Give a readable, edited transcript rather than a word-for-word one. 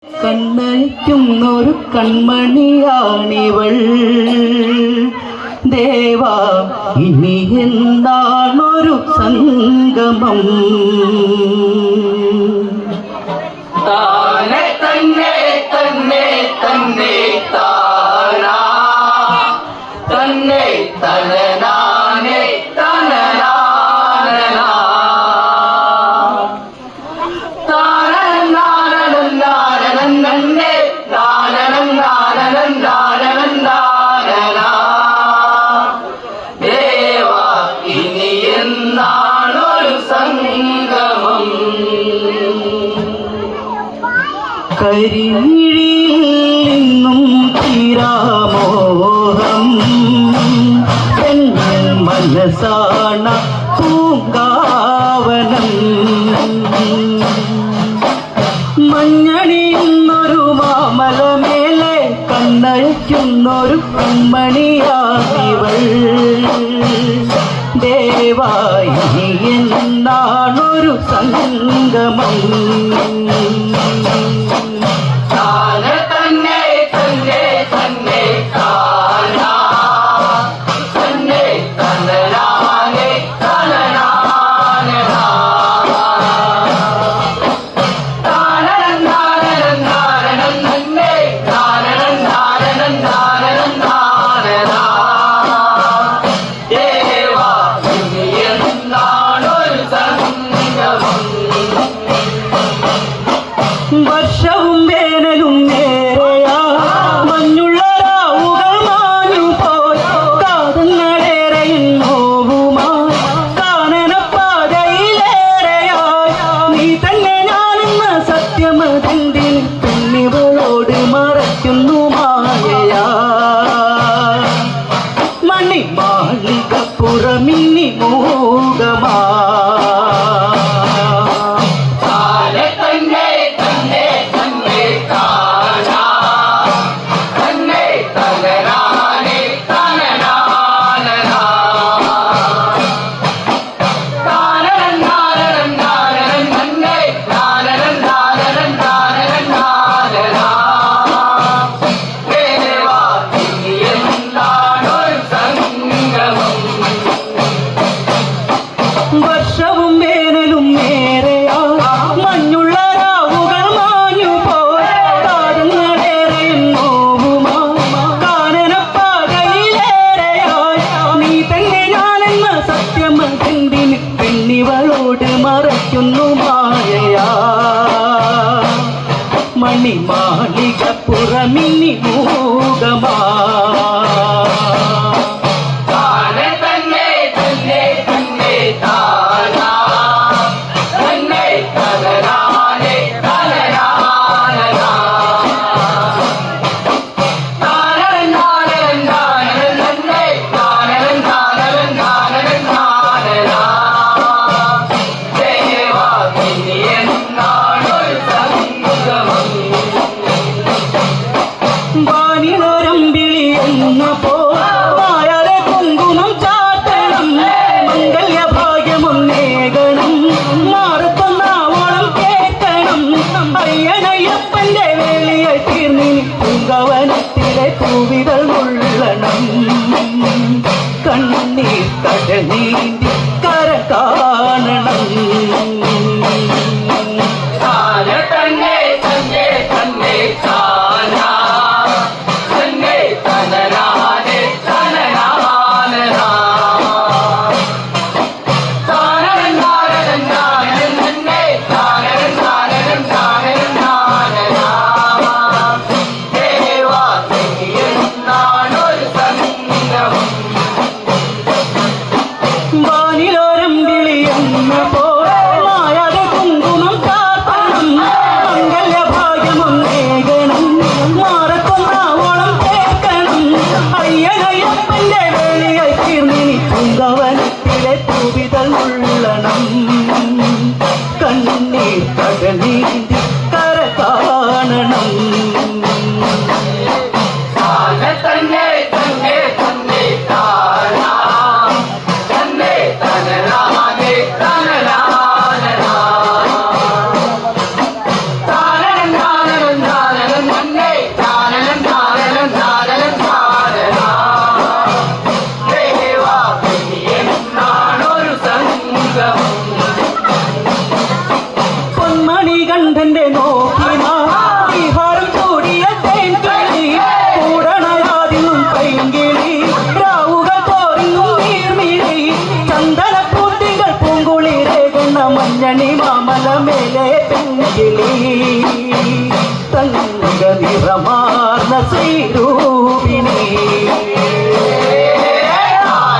കണ്ണയ്ക്കുന്നൊരു കൺമണിയാണിവൾ ദേവാ, ഇനി എന്താണൊരു സംഗമം? താനെ തന്നെ തന്നെ തന്നെ താനാ തന്നെ തലനാനെ തലനാനനാ താനനാനനാനനന്നെ നാനനനാനനനാനനനാനനാ ദേവാ, ഇനി എന്നാണൊരു സംഗമം? കരിമിഴിയിൽ നിന്നും തീരാമോഹം എന്നിൽ മനസ്സാണ പൂങ്കാവനം. മഞ്ഞണിയുന്നൊരു മാമലമേലെ കണ്ണയ്ക്കുന്നൊരു കൺമണിയാണിവൾ ദേവാ, ഇനി എന്നാണൊരു സംഗമം? താനെ തന്നെ തന്നെ തന്നെ താനാ തന്നെ തലനാനെ തലനാനനാ താനനനാനനനാനനന്നെ നാനനനാനനനാനനനാനനാ ദേവാ, ഇനി എന്നാണൊരു സംഗമം? വർഷവും വേനലും നേരെയാ മഞ്ഞുള്ള രാവുകൾ മാഞ്ഞുപോയി കാതങ്ങളേറെയും നോവുമാ കാനനപ്പാതയിലേറെയായി നീ തന്നെ ഞാനെന്ന സത്യമതെന്തിന് പെണ്ണിവളോട് മറയ്ക്കുന്നു മായയാ മണി മാളികപ്പുറമിന്നി മൂകമാ വർഷവും വേനലും നേരെയാ മഞ്ഞുള്ള രാവുകൾ മാഞ്ഞുപോയി കാതങ്ങളേറെയും നോവുമാ കാനനപ്പാതയിലേറെയായി നീ തന്നെ ഞാനെന്ന സത്യമതെന്തിന് പെണ്ണിവളോട് മറയ്ക്കുന്നു മായയാ മണി മാളികപ്പുറമിന്നി മൂകമാ മായാതെ കുങ്കുമം ചാത്തണം മംഗല്യഭാഗ്യമൊന്നേകണം മാറത്തൊന്നാവോളം കേൾക്കണം അയ്യനയ്യപ്പന്റെ വേളിയ തീർന്നിനി പൂങ്കവനത്തിലെ പൂവിതൾ കൊള്ളണം കണ്ണീർ കടനീന്തി കര കാണണം താനെ തന്നെ തന്നെ തന്നെ താനാ വാനിലോരം വിളിയെന്ന പോലെ മായാതെ കുങ്കുമം ചാത്തണം മംഗല്യഭാഗ്യമൊന്നേകണം കടലിലെ പെൺകിളി തങ്ക നിറമാർന്ന ശ്രീരൂപിണി